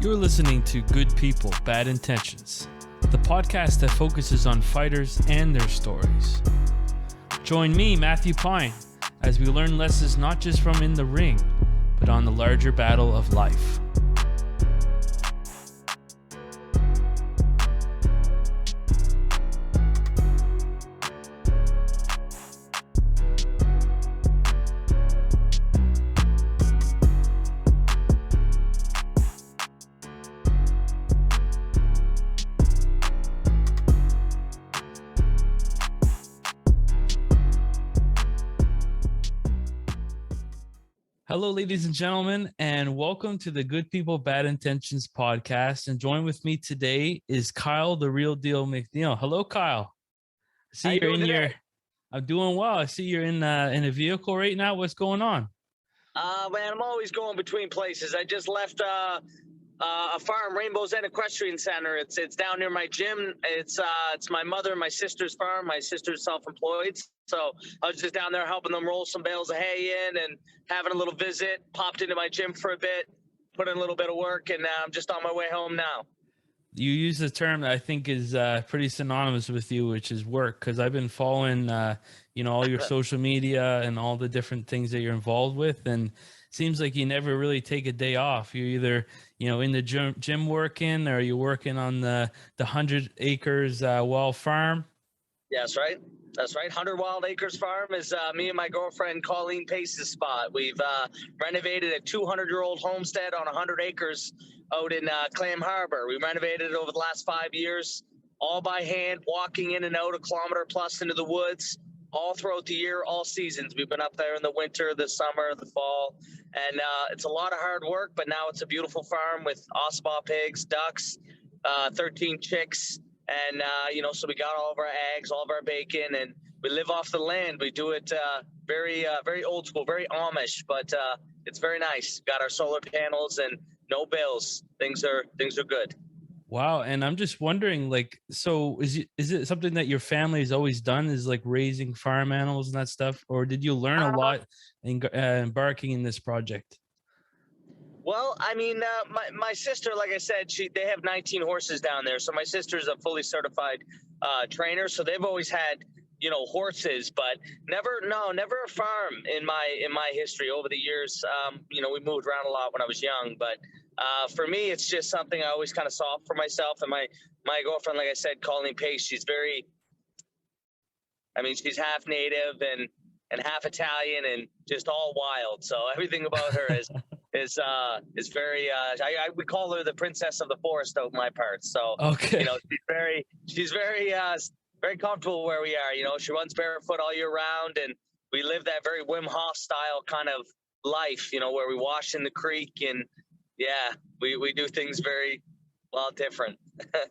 You're listening to Good People, Bad Intentions, the podcast that focuses on fighters and their stories. Join me, Matthew Pine, as we learn lessons not just from in the ring, but on the larger battle of life. Hello, ladies and gentlemen, and welcome to the Good People, Bad Intentions podcast. And join with me today is Kyle, the real deal McNeil. Hello, Kyle. I see you're in your. I'm doing well. I see you're in a vehicle right now. What's going on? Man, I'm always going between places. I just left a farm, Rainbow's End Equestrian Center. It's down near my gym. It's my mother and my sister's farm. My sister's self-employed, so I was just down there helping them roll some bales of hay in and having a little visit. Popped into my gym for a bit, put in a little bit of work, and I'm just on my way home now. You use a term that I think is pretty synonymous with you, which is work, because I've been following, all your social media and all the different things that you're involved with, and it seems like you never really take a day off. You're either, in the gym working, or you're working on the 100 acres wild farm. Yes, right. That's right. 100 Wild Acres Farm is me and my girlfriend Colleen Pace's spot. We've renovated a 200-year-old homestead on 100 acres out in Clam Harbor. We renovated it over the last 5 years, all by hand, walking in and out a kilometer plus into the woods, all throughout the year, all seasons. We've been up there in the winter, the summer, the fall, and it's a lot of hard work, but now it's a beautiful farm with Ossabaw pigs, ducks, 13 chicks, and, so we got all of our eggs, all of our bacon, and we live off the land. We do it very old school, very Amish, but it's very nice. Got our solar panels and no bills. Things are good. Wow. And I'm just wondering, so is it something that your family has always done, is like raising farm animals and that stuff? Or did you learn a lot embarking in this project? Well, I mean, my sister, like I said, they have 19 horses down there. So my sister's a fully certified trainer. So they've always had, horses, but never a farm in my history over the years. We moved around a lot when I was young, but for me, it's just something I always kind of saw for myself. And my girlfriend, like I said, Colleen Pace, she's half native and half Italian and just all wild. So everything about her is very we call her the princess of the forest out in my parts. So okay. She's very comfortable where we are. She runs barefoot all year round, and we live that very Wim Hof style kind of life, where we wash in the creek, and we do things very different.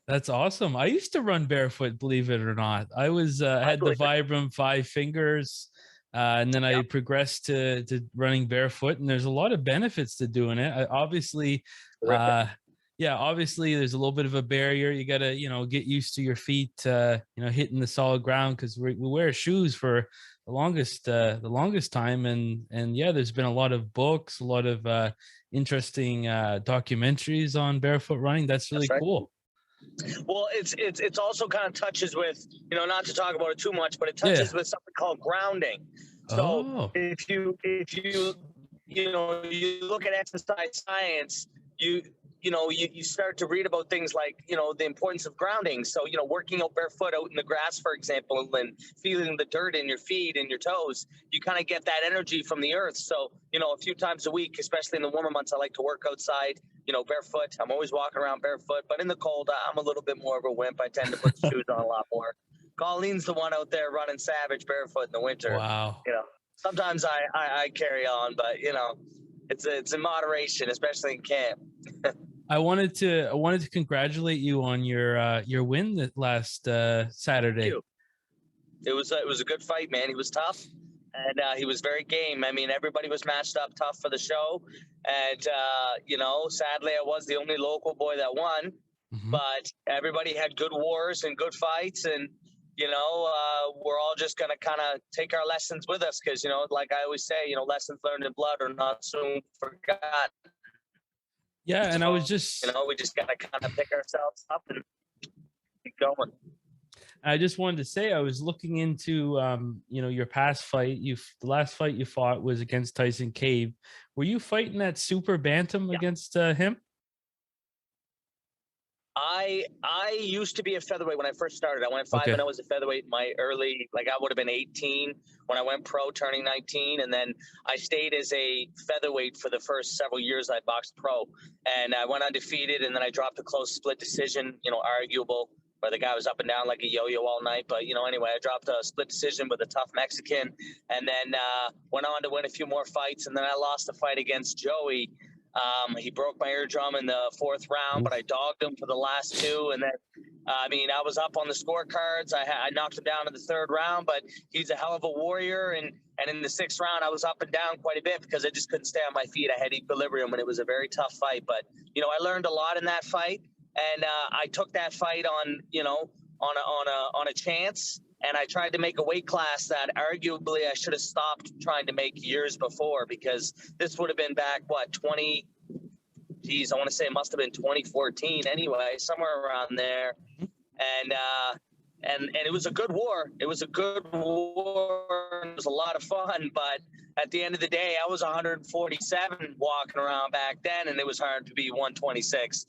That's awesome. I used to run barefoot, believe it or not. I was had the Vibram 5 fingers. And then I progressed to running barefoot, and there's a lot of benefits to doing it. Obviously, there's a little bit of a barrier. You got to, get used to your feet, hitting the solid ground, because we wear shoes for the longest time. And there's been a lot of books, a lot of interesting documentaries on barefoot running. That's really cool. Well, it's also kind of touches with, not to talk about it too much, but it touches with something called grounding. So if you look at exercise science, you start to read about things like, the importance of grounding. So, working out barefoot out in the grass, for example, and feeling the dirt in your feet and your toes, you kind of get that energy from the earth. So, a few times a week, especially in the warmer months, I like to work outside, barefoot. I'm always walking around barefoot, but in the cold, I'm a little bit more of a wimp. I tend to put the shoes on a lot more. Colleen's the one out there running savage barefoot in the winter. Wow. Sometimes I carry on, but it's in moderation, especially in camp. I wanted to congratulate you on your win that last Saturday. It was a good fight, man. He was tough, and he was very game. I mean, everybody was matched up tough for the show, and sadly, I was the only local boy that won. Mm-hmm. But everybody had good wars and good fights, and we're all just gonna kind of take our lessons with us, because like I always say, lessons learned in blood are not soon forgotten. Yeah, and I was You just know, we just got to kind of pick ourselves up and keep going. I just wanted to say I was looking into your past fight. The last fight you fought was against Tyson Cave. Were you fighting that super bantam Yeah. against him? I used to be a featherweight when I first started. I went 5 Okay. and I was a featherweight. My early, like I would have been 18 when I went pro, turning 19, and then I stayed as a featherweight for the first several years I boxed pro, and I went undefeated, and then I dropped a close split decision, arguable, where the guy was up and down like a yo-yo all night. But anyway, I dropped a split decision with a tough Mexican, and then went on to win a few more fights, and then I lost a fight against Joey. He broke my eardrum in the 4th round, but I dogged him for the last 2. And then, I was up on the scorecards. I knocked him down in the 3rd round, but he's a hell of a warrior. And in the 6th round, I was up and down quite a bit because I just couldn't stay on my feet. I had equilibrium, and it was a very tough fight. But, I learned a lot in that fight. And I took that fight on a chance. And I tried to make a weight class that arguably I should have stopped trying to make years before, because this would have been back, I want to say it must have been 2014 anyway, somewhere around there. And it was a good war. It was a good war. It was a lot of fun. But at the end of the day, I was 147 walking around back then, and it was hard to be 126.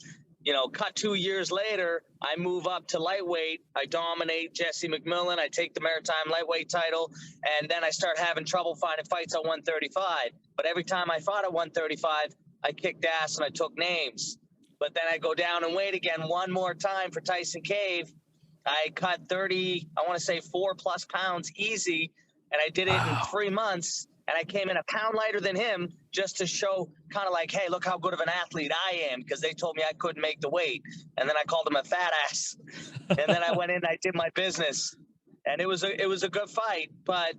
Cut 2 years later, I move up to lightweight. I dominate Jesse McMillan. I take the Maritime lightweight title, and then I start having trouble finding fights at 135. But every time I fought at 135, I kicked ass and I took names. But then I go down and weight again one more time for Tyson Cave. I cut 30, I want to say 4+ pounds easy, and I did it in 3 months. And I came in a pound lighter than him just to show kind of like, hey, look how good of an athlete I am, because they told me I couldn't make the weight. And then I called him a fat ass. And then I went in and I did my business. And it was a good fight. But,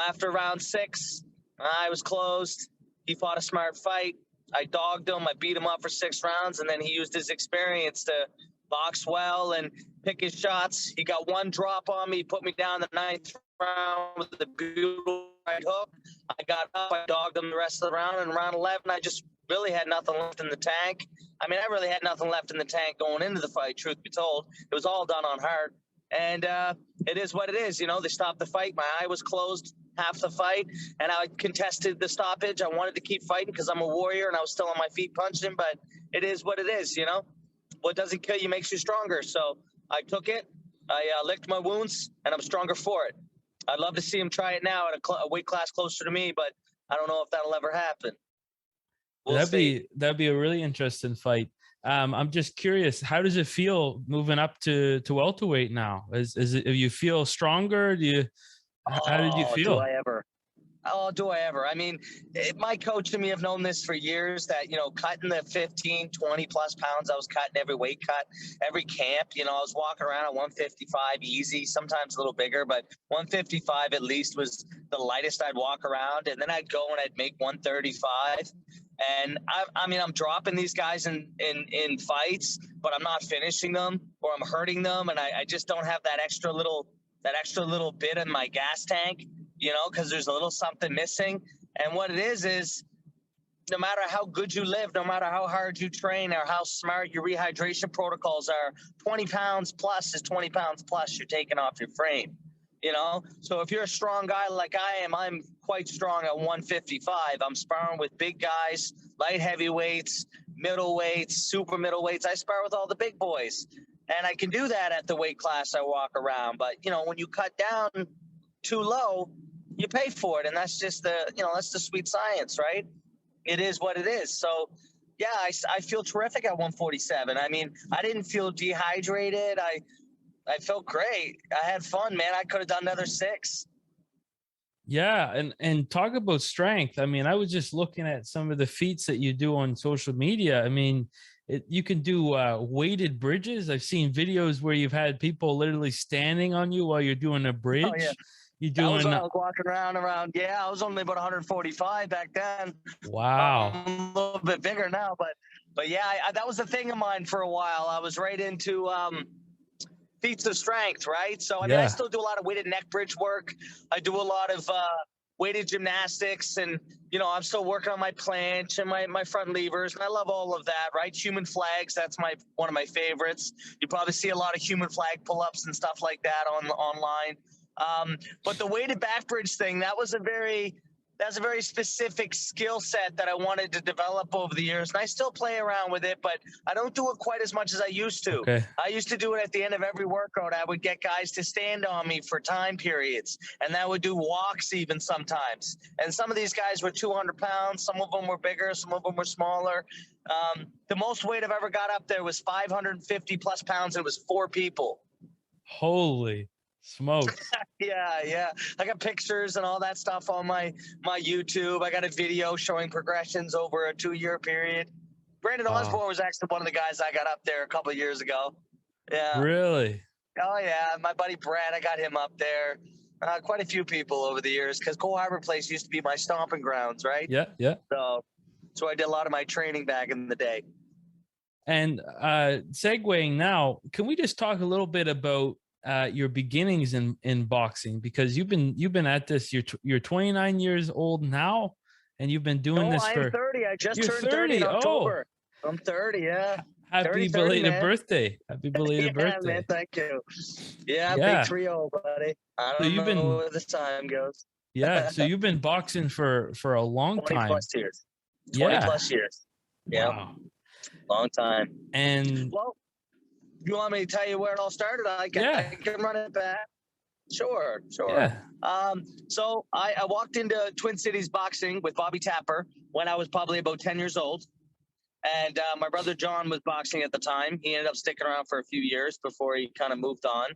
after round 6, I was closed. He fought a smart fight. I dogged him. I beat him up for 6 rounds. And then he used his experience to box well and pick his shots. He got one drop on me. He put me down the 9th round with a beautiful right hook. I got up, I dogged him the rest of the round, and round 11, I just really had nothing left in the tank. I really had nothing left in the tank going into the fight, truth be told. It was all done on heart. And it is what it is. They stopped the fight. My eye was closed half the fight, and I contested the stoppage. I wanted to keep fighting because I'm a warrior, and I was still on my feet punching, but it is what it is, What doesn't kill you makes you stronger. So I took it. I licked my wounds, and I'm stronger for it. I'd love to see him try it now at a weight class closer to me, but I don't know if that'll ever happen. That'd be a really interesting fight. I'm just curious, how does it feel moving up to welterweight now? Is it, do you feel stronger? How did you feel? Do I ever? Oh, do I ever? My coach and me have known this for years, that, cutting the 15, 20+ pounds, I was cutting every weight cut, every camp. I was walking around at 155 easy, sometimes a little bigger, but 155 at least was the lightest I'd walk around. And then I'd go and I'd make 135. And I'm dropping these guys in fights, but I'm not finishing them, or I'm hurting them. And I just don't have that extra little bit in my gas tank, because there's a little something missing. And what it is no matter how good you live, no matter how hard you train or how smart your rehydration protocols are, 20 pounds plus is 20 pounds plus you're taking off your frame, So if you're a strong guy like I am, I'm quite strong at 155. I'm sparring with big guys, light heavyweights, middleweights, super middleweights. I spar with all the big boys. And I can do that at the weight class I walk around. But, when you cut down too low, you pay for it. And that's just that's the sweet science, right? It is what it is. So, yeah, I feel terrific at 147. I didn't feel dehydrated. I felt great. I had fun, man. I could have done another 6. Yeah, and talk about strength. I was just looking at some of the feats that you do on social media. You can do weighted bridges. I've seen videos where you've had people literally standing on you while you're doing a bridge. Oh, yeah. You're That was doing. when I was walking around. Yeah, I was only about 145 back then. Wow. I'm a little bit bigger now, but yeah, that was the thing of mine for a while. I was right into feats of strength, right? So I still do a lot of weighted neck bridge work. I do a lot of weighted gymnastics, and I'm still working on my planche and my front levers, and I love all of that, right? Human flags, that's one of my favorites. You probably see a lot of human flag pull-ups and stuff like that online. But the weighted back bridge thing, that's a very specific skill set that I wanted to develop over the years. And I still play around with it, but I don't do it quite as much as I used to. Okay. I used to do it at the end of every workout. I would get guys to stand on me for time periods, and I would do walks even sometimes. And some of these guys were 200 pounds. Some of them were bigger. Some of them were smaller. The most weight I've ever got up there was 550 plus pounds. And it was 4 people. Holy smokes. Yeah. I got pictures and all that stuff on my YouTube. I got a video showing progressions over a 2-year period. Brandon Osborne was actually one of the guys I got up there a couple of years ago. Yeah. Really? Oh, yeah. My buddy Brad, I got him up there. Quite a few people over the years, because Cole Harbor Place used to be my stomping grounds, right? Yeah. So I did a lot of my training back in the day. And segueing now, can we just talk a little bit about your beginnings in boxing, because you've been at this. You're 29 years old now, and you've been doing this for. I'm 30. I just turned 30 in October. Oh. I'm 30. Yeah. Happy belated birthday! Happy belated birthday! Man, thank you. Yeah. Big 3-0, buddy. I don't know where the time goes. Yeah. So you've been boxing for a long 20 time. Plus years. 20 plus years. Yeah. Wow. Long time. And you want me to tell you where it all started? I can run it back. Sure. Yeah. So I walked into Twin Cities boxing with Bobby Tapper when I was probably about 10 years old. And my brother John was boxing at the time. He ended up sticking around for a few years before he kind of moved on.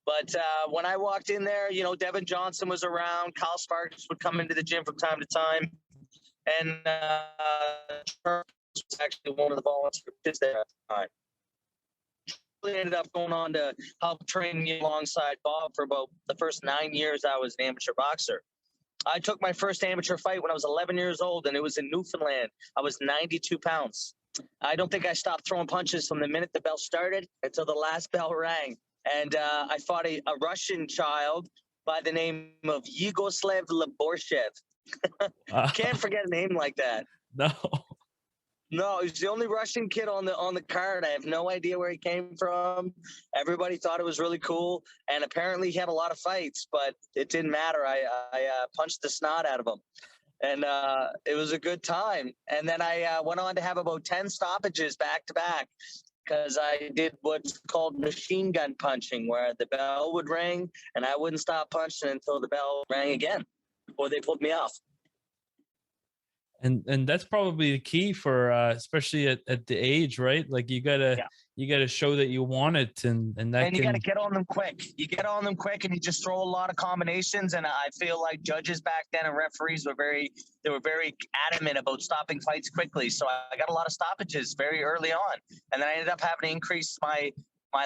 But when I walked in there, Devin Johnson was around. Kyle Sparks would come into the gym from time to time. And Charles was actually one of the volunteers there at the time. Ended up going on to help train me alongside Bob for about the first 9 years I was an amateur boxer. I took my first amateur fight when I was 11 years old, and it was in Newfoundland. I was 92 pounds. I don't think I stopped throwing punches from the minute the bell started until the last bell rang. And I fought a Russian child by the name of Yugoslav Laborshev. Can't forget a name like that. No, he's the only Russian kid on the card. I have no idea where he came from. Everybody thought it was really cool, and apparently he had a lot of fights, but it didn't matter. I punched the snot out of him, and it was a good time. And then I went on to have about 10 stoppages back to back, because I did what's called machine gun punching, where the bell would ring and I wouldn't stop punching until the bell rang again, or they pulled me off. And that's probably the key for especially at the age, right? Like you gotta show that you want it, and you gotta get on them quick. You get on them quick, and you just throw a lot of combinations. And I feel like judges back then and referees were very adamant about stopping fights quickly. So I got a lot of stoppages very early on, and then I ended up having to increase my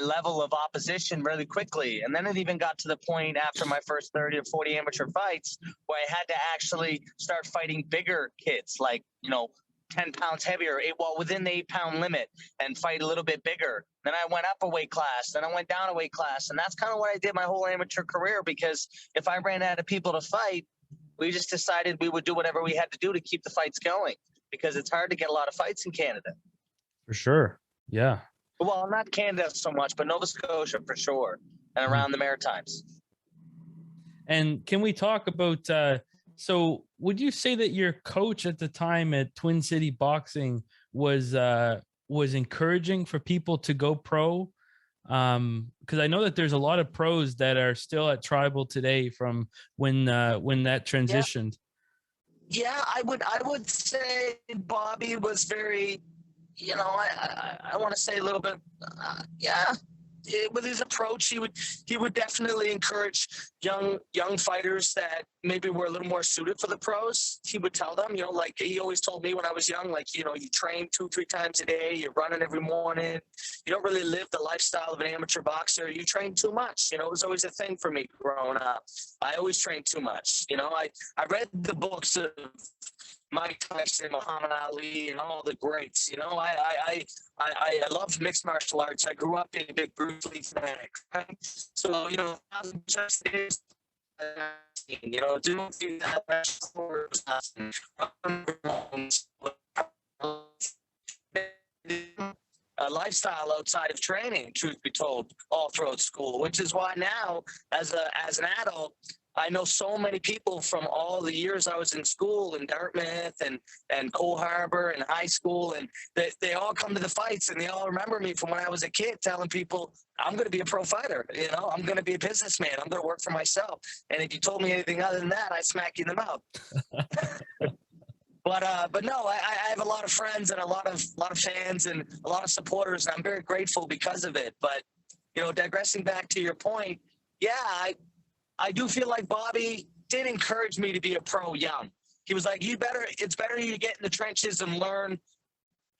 level of opposition really quickly. And then it even got to the point after my first 30 or 40 amateur fights where I had to actually start fighting bigger kids, like, 10 pounds heavier, within the 8-pound limit, and fight a little bit bigger. Then I went up a weight class, then I went down a weight class. And that's kind of what I did my whole amateur career, because if I ran out of people to fight, we just decided we would do whatever we had to do to keep the fights going, because it's hard to get a lot of fights in Canada. For sure. Yeah. Well, not Canada so much, but Nova Scotia for sure, and around the Maritimes. And can we talk about, so would you say that your coach at the time at Twin City Boxing was encouraging for people to go pro? Because I know that there's a lot of pros that are still at Tribal today from when that transitioned. Yeah, I would say Bobby was very, I want to say a little bit, with his approach, he would definitely encourage young fighters that maybe were a little more suited for the pros. He would tell them, like he always told me when I was young, like, you train 2-3 times a day, you're running every morning, you don't really live the lifestyle of an amateur boxer, you train too much. It was always a thing for me growing up. I always trained too much. I read the books of Mike Tyson, Muhammad Ali, and all the greats. I love mixed martial arts. I grew up in a big Bruce Lee fanatic. Right? So, just is you know, doing things that a lifestyle outside of training, truth be told, all throughout school, which is why now, as an adult, I know so many people from all the years I was in school in Dartmouth and Cole Harbor and high school, and they all come to the fights, and they all remember me from when I was a kid telling people, I'm going to be a pro fighter, you know, I'm going to be a businessman, I'm going to work for myself. And if you told me anything other than that, I'd smack you in the mouth. But no, I have a lot of friends and a lot of fans and a lot of supporters, and I'm very grateful because of it. But, you know, digressing back to your point, yeah, I do feel like Bobby did encourage me to be a pro young. He was like, it's better you get in the trenches and learn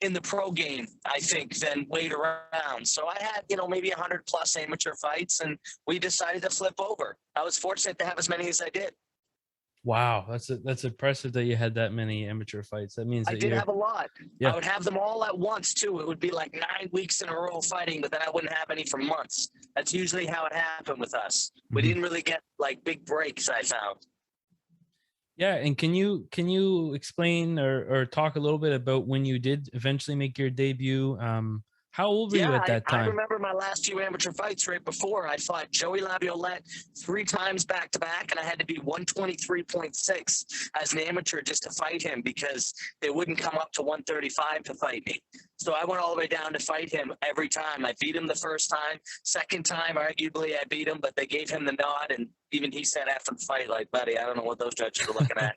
in the pro game, I think, than wait around. So I had, you know, maybe 100 plus amateur fights, and we decided to flip over. I was fortunate to have as many as I did. Wow, that's impressive that you had that many amateur fights. That means I that did have a lot. Yeah. I would have them all at once too. It would be like 9 weeks in a row fighting, but then I wouldn't have any for months. That's usually how it happened with us. We didn't really get like big breaks, I found. Yeah, and can you explain or talk a little bit about when you did eventually make your debut? How old were you at that I time? remember my last few amateur fights right before. I fought Joey Laviolette 3 times back to back, and I had to be 123.6 as an amateur just to fight him because they wouldn't come up to 135 to fight me. So I went all the way down to fight him every time. I beat him the first time. Second time, arguably, I beat him, but they gave him the nod, and even he said after the fight, like, buddy, I don't know what those judges are looking at.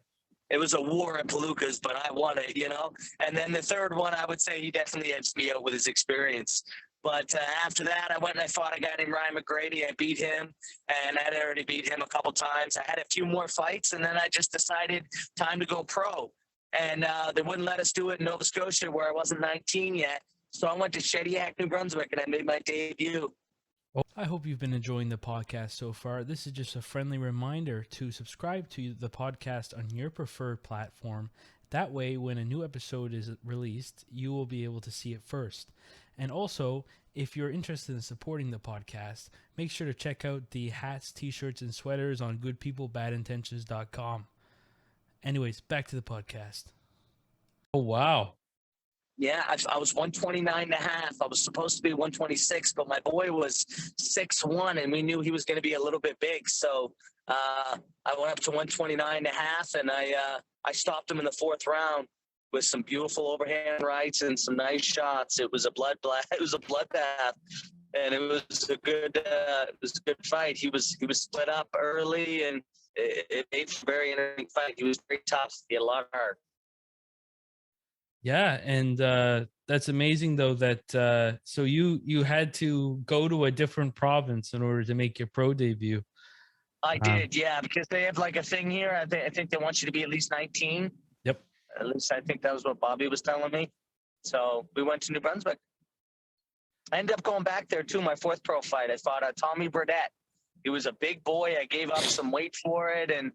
It was a war at Palooka's, but I won it, you know? And then the third one, I would say he definitely edged me out with his experience. But after that, I went and I fought a guy named Ryan McGrady. I beat him, and I'd already beat him a couple times. I had a few more fights, and then I just decided time to go pro. And they wouldn't let us do it in Nova Scotia where I wasn't 19 yet. So I went to Shediac, New Brunswick, and I made my debut. I hope you've been enjoying the podcast so far. This is just a friendly reminder to subscribe to the podcast on your preferred platform. That way, when a new episode is released, you will be able to see it first. And also, if you're interested in supporting the podcast, make sure to check out the hats, t-shirts, and sweaters on goodpeoplebadintentions.com. Anyways, back to the podcast. Oh, wow. Yeah, I was 129.5. I was supposed to be 126, but my boy was 6'1", and we knew he was going to be a little bit big. So I went up to 129.5, and I stopped him in the 4th round with some beautiful overhand rights and some nice shots. It was a bloodbath. It was a bloodbath, and it was a good fight. He was split up early, and it made for a very interesting fight. He was very tough. He had a lot of heart. Yeah, and that's amazing though that so you had to go to a different province in order to make your pro debut. I did, yeah, because they have like a thing here. I think they want you to be at least 19. Yep. At least I think that was what Bobby was telling me. So we went to New Brunswick. I ended up going back there too. My 4th pro fight, I fought Tommy Burdett. He was a big boy. I gave up some weight for it, and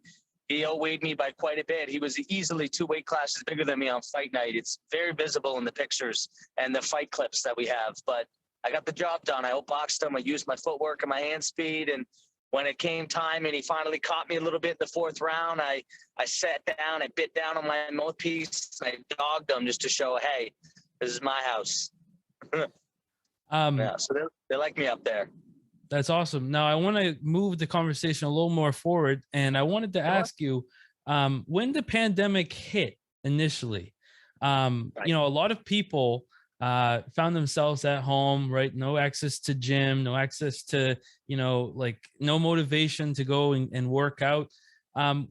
he outweighed me by quite a bit. He was easily 2 weight classes bigger than me on fight night. It's very visible in the pictures and the fight clips that we have. But I got the job done. I outboxed him. I used my footwork and my hand speed. And when it came time and he finally caught me a little bit in the 4th round, I sat down, I bit down on my mouthpiece, and I dogged him just to show, hey, this is my house. Yeah, so they like me up there. That's awesome. Now I want to move the conversation a little more forward, and I wanted to ask you, when the pandemic hit initially, right. You know, a lot of people found themselves at home, right? No access to gym, no access to, you know, like no motivation to go and work out.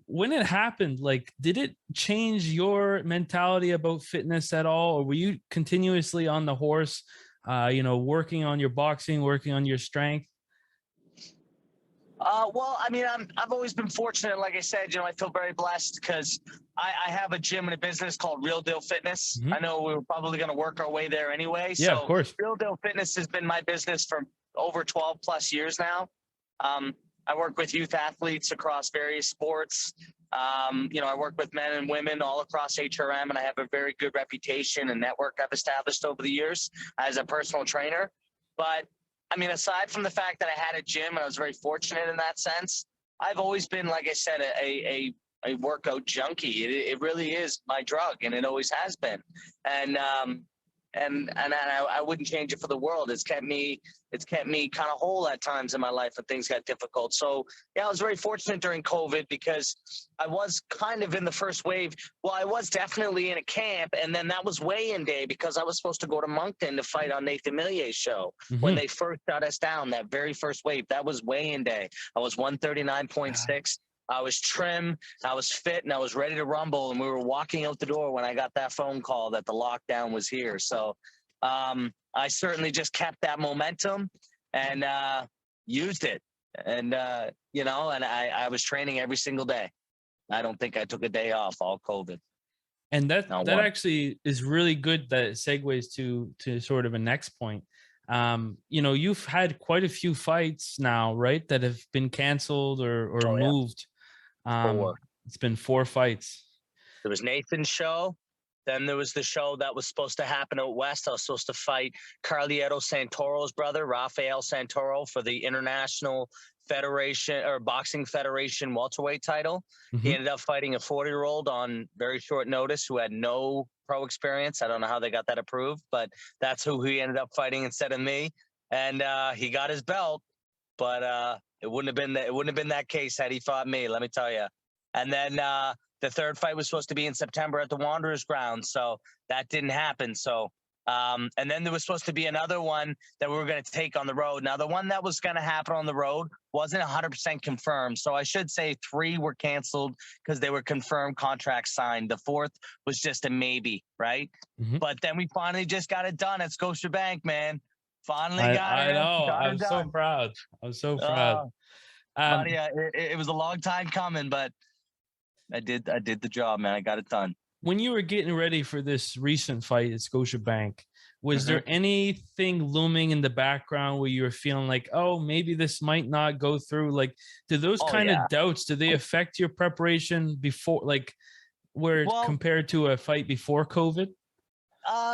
When it happened, like, did it change your mentality about fitness at all? Or were you continuously on the horse, you know, working on your boxing, working on your strength? Well, I mean, I've always been fortunate. Like I said, you know, I feel very blessed because I have a gym and a business called Real Deal Fitness. I know we were probably going to work our way there anyway. Yeah, so of course. Real Deal Fitness has been my business for over 12 plus years now. I work with youth athletes across various sports. You know, I work with men and women all across HRM, and I have a very good reputation and network I've established over the years as a personal trainer. But I mean, aside from the fact that I had a gym and I was very fortunate in that sense, I've always been, like I said, a workout junkie. It really is my drug, and it always has been. And I wouldn't change it for the world. It's kept me kind of whole at times in my life when things got difficult. So yeah, I was very fortunate during COVID because I was kind of in the first wave. Well, I was definitely in a camp, and then that was weigh-in day because I was supposed to go to Moncton to fight on Nathan Millier's show when they first shut us down. That very first wave, that was weigh-in day. I was 139.6. I was trim, I was fit, and I was ready to rumble. And we were walking out the door when I got that phone call that the lockdown was here. So I certainly just kept that momentum and used it. And, you know, and I was training every single day. I don't think I took a day off all COVID. And that Not that one. actually is really good, that it segues to sort of a next point. You know, you've had quite a few fights now, right, that have been canceled or Oh, yeah. moved. Four. It's been 4 fights. There was Nathan's show. Then there was the show that was supposed to happen out west. I was supposed to fight Carlieto Santoro's brother, Rafael Santoro, for the International Federation or Boxing Federation welterweight title. He Mhm. ended up fighting a 40-year-old on very short notice who had no pro experience. I don't know how they got that approved, but that's who he ended up fighting instead of me. And he got his belt, but it wouldn't have been that case had he fought me, let me tell you. And then the third fight was supposed to be in September at the Wanderers ground, so that didn't happen. So and then there was supposed to be another one that we were going to take on the road. Now, the one that was going to happen on the road wasn't 100% confirmed. So I should say 3 were canceled because they were confirmed contracts signed. The 4th was just a maybe, right? Mhm. But then we finally just got it done at Scotiabank, man. Finally got I know. I it was so done. proud. I was so proud. Uh, Um, buddy, it was a long time coming, but I did the job, man. I got it done. when you were getting ready for this recent fight at Scotiabank, was Mhm. there anything looming in the background where you were feeling like, oh, maybe this might not go through? Like, do those Oh kind yeah. of doubts, do they affect your preparation before, like, where it's Well, compared to a fight before COVID?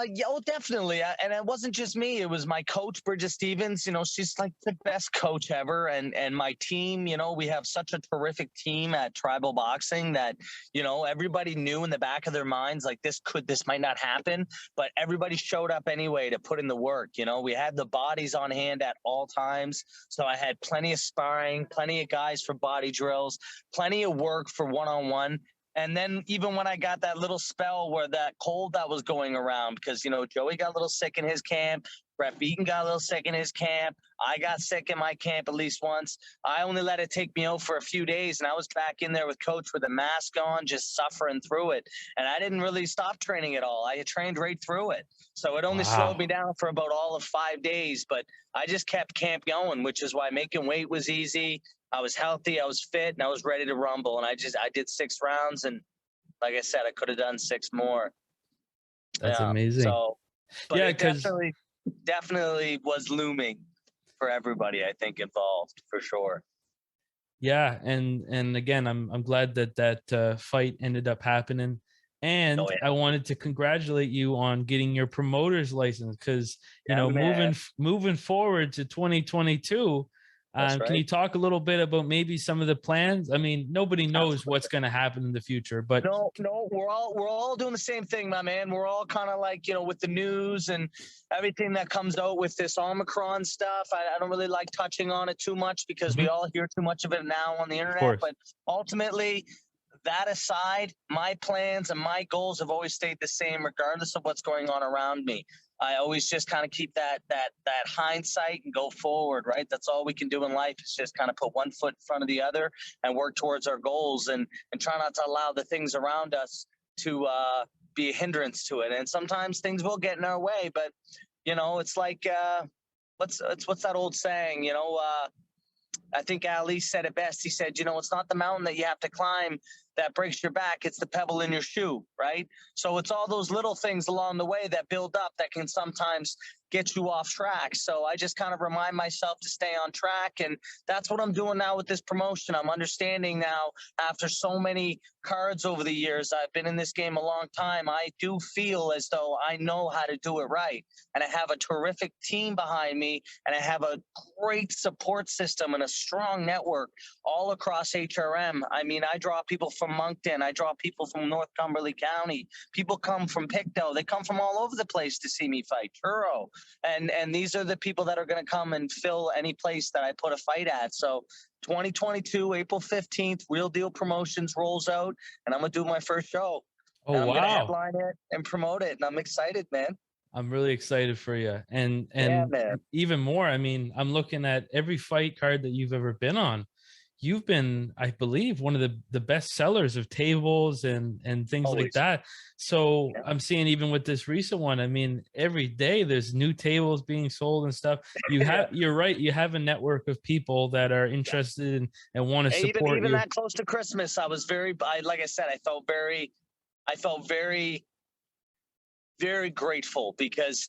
yeah, oh, definitely. And it wasn't just me. It was my coach, Bridget Stevens. You know, she's like the best coach ever. And my team, you know, we have such a terrific team at Tribal Boxing that, you know, everybody knew in the back of their minds, like this might not happen, but everybody showed up anyway to put in the work. You know, we had the bodies on hand at all times. So I had plenty of sparring, plenty of guys for body drills, plenty of work for one-on-one. And then even when I got that little spell where that cold that was going around, because, you know, Joey got a little sick in his camp, Brett Beaton got a little sick in his camp, I got sick in my camp at least once. I only let it take me out for a few days, and I was back in there with coach with a mask on, just suffering through it. And I didn't really stop training at all. I had trained right through it. So it only slowed me Wow. down for about all of 5 days, but I just kept camp going, which is why making weight was easy. I was healthy, I was fit, and I was ready to rumble. And I did 6 rounds, and like I said, I could have done 6 more. That's Yeah. amazing. So, but Yeah, it because definitely was looming for everybody, I think, involved for sure. yeah, and again, I'm glad that fight ended up happening, Oh and yeah, I wanted to congratulate you on getting your promoter's license because you yeah, know man. moving forward to 2022. That's Can right. you talk a little bit about maybe some of the plans? I mean, nobody knows Absolutely. what's going to happen in the future, but No, we're all doing the same thing, my man. We're all kind of like, you know, with the news and everything that comes out with this Omicron stuff. I don't really like touching on it too much because we Mhm, all hear too much of it now on the of internet. course. But ultimately, that aside, my plans and my goals have always stayed the same, regardless of what's going on around me. I always just kind of keep that hindsight and go forward, right? That's all we can do in life is just kind of put one foot in front of the other and work towards our goals and try not to allow the things around us to be a hindrance to it. And sometimes things will get in our way, but you know, it's like what's that old saying? You know, I think Ali said it best. He said, you know, it's not the mountain that you have to climb that breaks your back. It's the pebble in your shoe, right? So it's all those little things along the way that build up that can sometimes get you off track. So I just kind of remind myself to stay on track. And that's what I'm doing now with this promotion. I'm understanding now, after so many cards over the years, I've been in this game a long time, I do feel as though I know how to do it right. And I have a terrific team behind me, and I have a great support system and a strong network all across HRM. I mean, I draw people from Moncton, I draw people from North Cumberland County, people come from Pictou, they come from all over the place to see me fight. Truro. And these are the people that are going to come and fill any place that I put a fight at. So 2022, April 15th, Real Deal Promotions rolls out, and I'm going to do my first show. Oh, I'm wow. going to headline it and promote it, and I'm excited, man. I'm really excited for you. And Yeah, man. even more, I mean, I'm looking at every fight card that you've ever been on. You've been, I believe, one of the best sellers of tables and things Always. like that. So Yeah. I'm seeing even with this recent one, I mean, every day there's new tables being sold and stuff. You have, you're right. You have a network of people that are interested in and want to support even you. that close to Christmas, I was like I said, I felt very grateful, because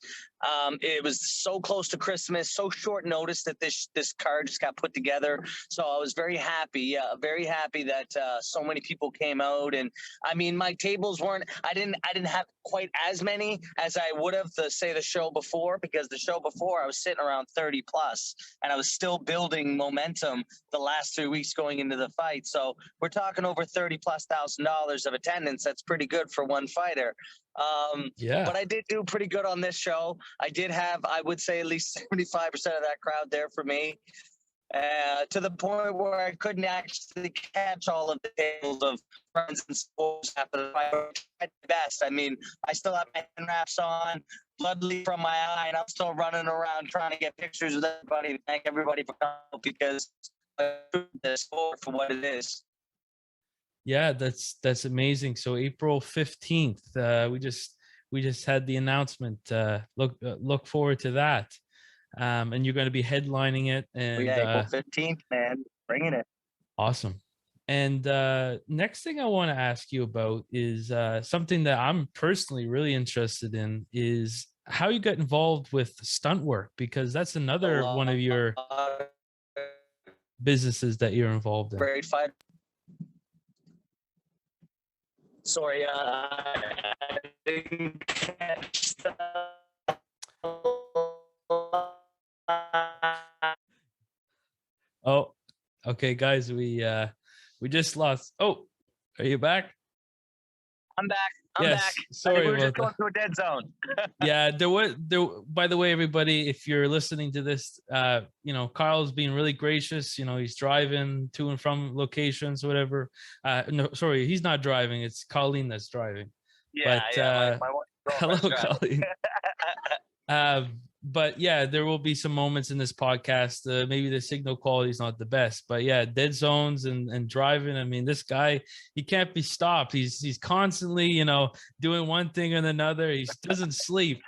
it was so close to Christmas, so short notice that this card just got put together. So I was very happy that so many people came out. And I mean, my tables weren't, I didn't have quite as many as I would have the show before, because the show before I was sitting around 30 plus, and I was still building momentum the last 3 weeks going into the fight. So we're talking over $30,000+ of attendance. That's pretty good for one fighter. But I did do pretty good on this show. I did have, I would say, at least 75% of that crowd there for me, to the point where I couldn't actually catch all of the tables of friends and sports after the fight. I tried my best. I mean, I still have my hand wraps on, blood leak from my eye, and I'm still running around trying to get pictures with everybody. Thank everybody for coming, because the sport for what it is. Yeah, that's amazing. So April 15th, we just had the announcement. Look forward to that. And you're going to be headlining it. And April 15th, man, bringing it. Awesome. And next thing I want to ask you about is something that I'm personally really interested in, is how you got involved with Stunt Work, because that's another one of your businesses that you're involved in. Great fight. Sorry, I didn't catch that. Oh, okay, guys, we just lost. Oh, are you back? I'm back. I'm Yes, back. sorry we're just about going to a dead zone. Yeah, there. By the way, everybody, if you're listening to this, Carl's being really gracious. He's driving to and from locations, whatever. No, sorry, he's not driving. It's Colleen that's driving. Yeah, But my hello, Colleen. But yeah, there will be some moments in this podcast. Maybe the signal quality is not the best, but yeah, dead zones and driving. I mean, this guy, he can't be stopped. He's constantly, doing one thing and another. He doesn't sleep.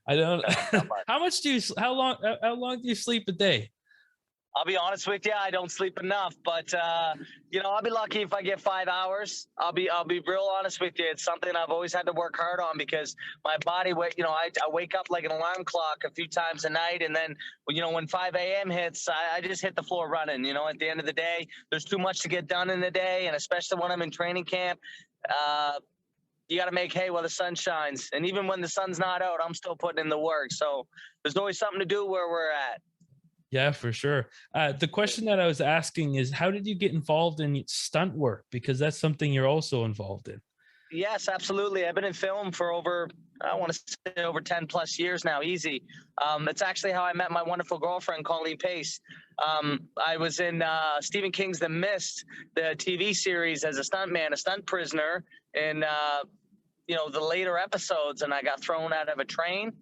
I don't. How long do you sleep a day? I'll be honest with you, I don't sleep enough, but I'll be lucky if I get 5 hours. I'll be real honest with you. It's something I've always had to work hard on, because my body, I wake up like an alarm clock a few times a night, and then when 5 a.m. hits, I just hit the floor running. At the end of the day, there's too much to get done in the day, and especially when I'm in training camp. You got to make hay while the sun shines, and even when the sun's not out, I'm still putting in the work. So there's always something to do where we're at. Yeah, for sure. The question that I was asking is, how did you get involved in stunt work? Because that's something you're also involved in. Yes, absolutely. I've been in film for over 10 plus years now, easy. That's actually how I met my wonderful girlfriend, Colleen Pace. I was in Stephen King's The Mist, the TV series, as a stuntman, a stunt prisoner in, the later episodes, and I got thrown out of a train.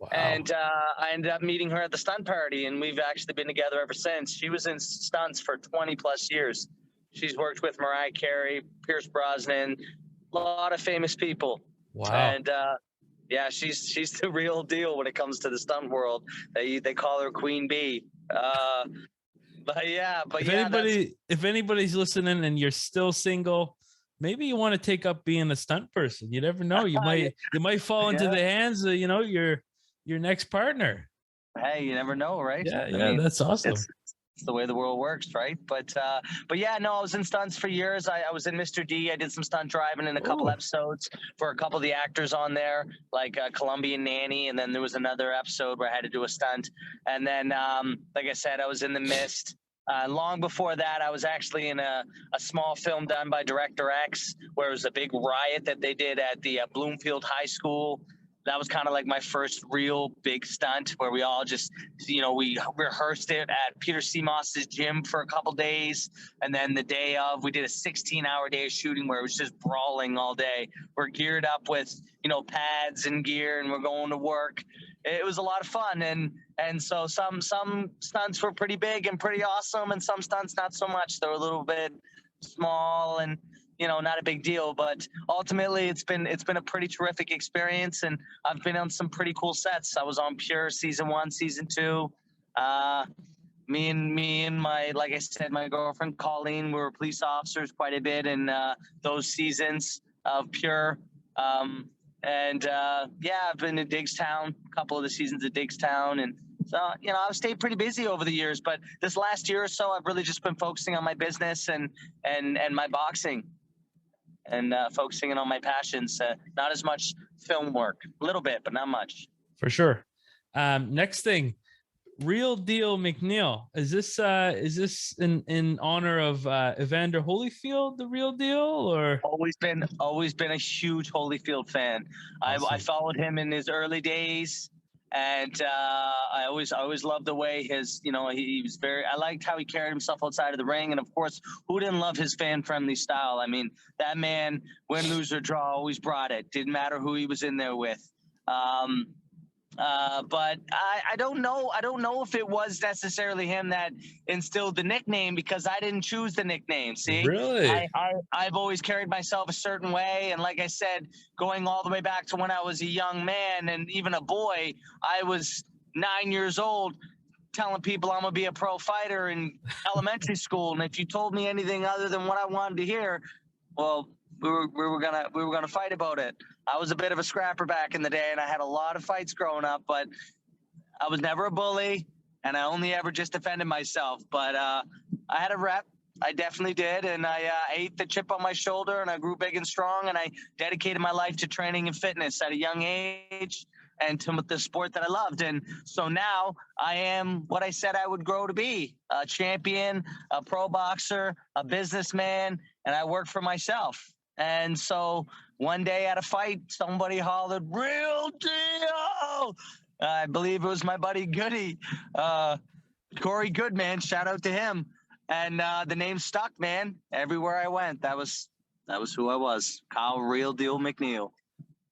Wow. And I ended up meeting her at the stunt party, and we've actually been together ever since. She was in stunts for 20 plus years. She's worked with Mariah Carey, Pierce Brosnan, a lot of famous people. Wow. And she's the real deal when it comes to the stunt world. They call her Queen Bee. If anybody's listening and you're still single, maybe you want to take up being a stunt person. You never know. You might fall into the hands of, your next partner. Hey, you never know, right? Yeah, I yeah, mean, that's awesome. it's the way the world works, right? But yeah, no, I was in stunts for years. I was in Mr. D. I did some stunt driving in a couple Oh, episodes for a couple of the actors on there, like Colombian Nanny, and then there was another episode where I had to do a stunt. And then, like I said, I was in The Mist. Long before that, I was actually in a small film done by Director X, where it was a big riot that they did at the Bloomfield High School. That was kind of like my first real big stunt, where we all just, we rehearsed it at Peter Seamoss's gym for a couple days. And then the day of, we did a 16-hour day of shooting where it was just brawling all day. We're geared up with, pads and gear, and we're going to work. It was a lot of fun. And so some stunts were pretty big and pretty awesome, and some stunts not so much. They were a little bit small and not a big deal, but ultimately it's been a pretty terrific experience, and I've been on some pretty cool sets. I was on Pure season 1, season 2. Me and my, like I said, my girlfriend Colleen, we were police officers quite a bit in those seasons of Pure. I've been to Diggstown, a couple of the seasons of Diggstown, and so, I've stayed pretty busy over the years, but this last year or so, I've really just been focusing on my business and my boxing, and focusing on my passions. Not as much film work, a little bit, but not much. for sure. Next thing, Real Deal McNeil. Is this in honor of Evander Holyfield, the Real Deal, or? Always been a huge Holyfield fan. Awesome. I followed him in his early days. And I always loved the way he was I liked how he carried himself outside of the ring. And of course, who didn't love his fan-friendly style? I mean, that man, win, lose, or draw, always brought it. Didn't matter who he was in there with. But I don't know if it was necessarily him that instilled the nickname, because I didn't choose the nickname. See, really, I've always carried myself a certain way, and like I said, going all the way back to when I was a young man and even a boy, I was 9 years old, telling people I'm gonna be a pro fighter in elementary school, and if you told me anything other than what I wanted to hear, well, we were gonna fight about it. I was a bit of a scrapper back in the day, and I had a lot of fights growing up, but I was never a bully, and I only ever just defended myself. But I had a rep. I definitely did, and I ate the chip on my shoulder, and I grew big and strong, and I dedicated my life to training and fitness at a young age, and to the sport that I loved. And so now I am what I said I would grow to be: a champion, a pro boxer, a businessman, and I work for myself. And so one day at a fight, somebody hollered, "Real Deal!" I believe it was my buddy Goody, Corey Goodman. Shout out to him. And the name stuck, man. Everywhere I went, that was who I was. Kyle Real Deal McNeil.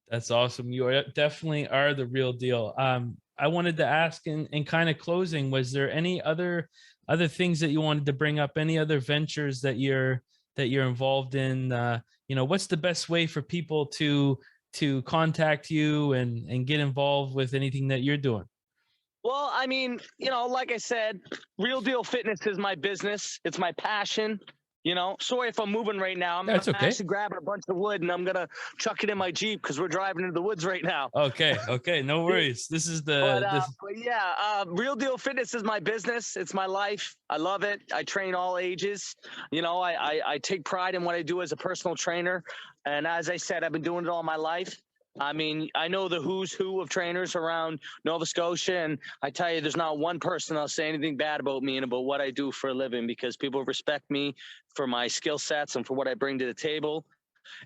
That's awesome. You definitely are the real deal. I wanted to ask, in kind of closing, was there any other things that you wanted to bring up? Any other ventures that you're involved in? What's the best way for people to contact you and get involved with anything that you're doing? Well, I mean, like I said, Real Deal Fitness is my business. It's my passion. Sorry if I'm moving right now. I'm actually grabbing a bunch of wood, and I'm going to chuck it in my Jeep because we're driving into the woods right now. Okay. No worries. This is Real Deal Fitness is my business. It's my life. I love it. I train all ages. I take pride in what I do as a personal trainer. And as I said, I've been doing it all my life. I mean, I know the who's who of trainers around Nova Scotia, and I tell you, there's not one person that'll say anything bad about me and about what I do for a living, because people respect me for my skill sets and for what I bring to the table.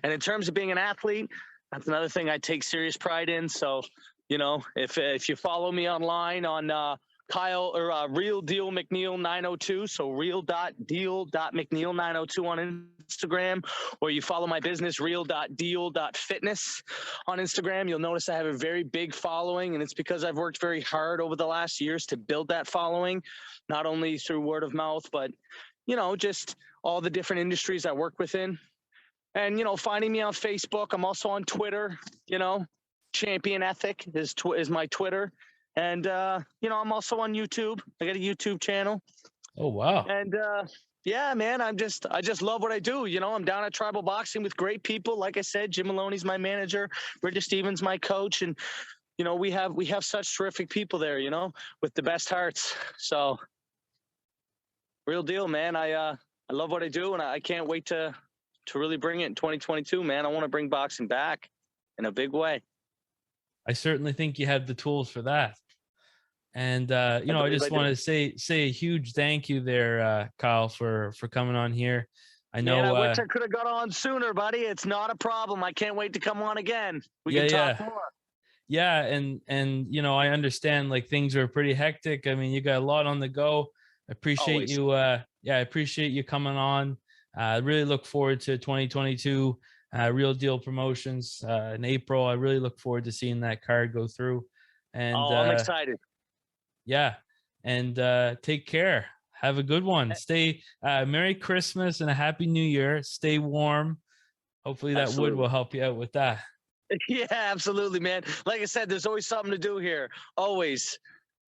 And in terms of being an athlete, that's another thing I take serious pride in. So, if you follow me online on Kyle or Real Deal McNeil 902, so real.deal.mcneil 902 on Instagram, or you follow my business real.deal.fitness on Instagram, you'll notice I have a very big following, and it's because I've worked very hard over the last years to build that following, not only through word of mouth, but just all the different industries I work within. And finding me on Facebook. I'm also on Twitter. Champion Ethic is my Twitter. And, I'm also on YouTube. I got a YouTube channel. Oh, wow. And, yeah, man, I just love what I do. I'm down at Tribal Boxing with great people. Like I said, Jim Maloney's my manager. Bridget Stevens, my coach. And you know, we have such terrific people there, you know, with the best hearts. So real deal, man. I love what I do, and I can't wait to really bring it in 2022, man. I want to bring boxing back in a big way. I certainly think you have the tools for that. And I I believe I just do. want to say a huge thank you there, Kyle, for coming on here. I Man, I know, wish I could have got on sooner, buddy. It's not a problem. I can't wait to come on again. We yeah, can talk yeah, more. yeah, and I understand like things are pretty hectic. I mean, you got a lot on the go. I appreciate Always. you. Yeah, I appreciate you coming on. I really look forward to 2022. Real Deal Promotions in April. I really look forward to seeing that card go through. And Oh, I'm excited. yeah, and take care. Have a good one. Stay. Merry Christmas and a Happy New Year. Stay warm. Hopefully that wood Absolutely. will help you out with that. Yeah, absolutely, man. Like I said, there's always something to do here. Always.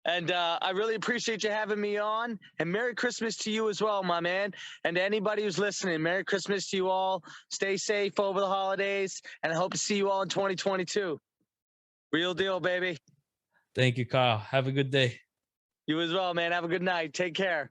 And I really appreciate you having me on. And Merry Christmas to you as well, my man. And to anybody who's listening, Merry Christmas to you all. Stay safe over the holidays. And I hope to see you all in 2022. Real deal, baby. Thank you, Kyle. Have a good day. You as well, man. Have a good night. Take care.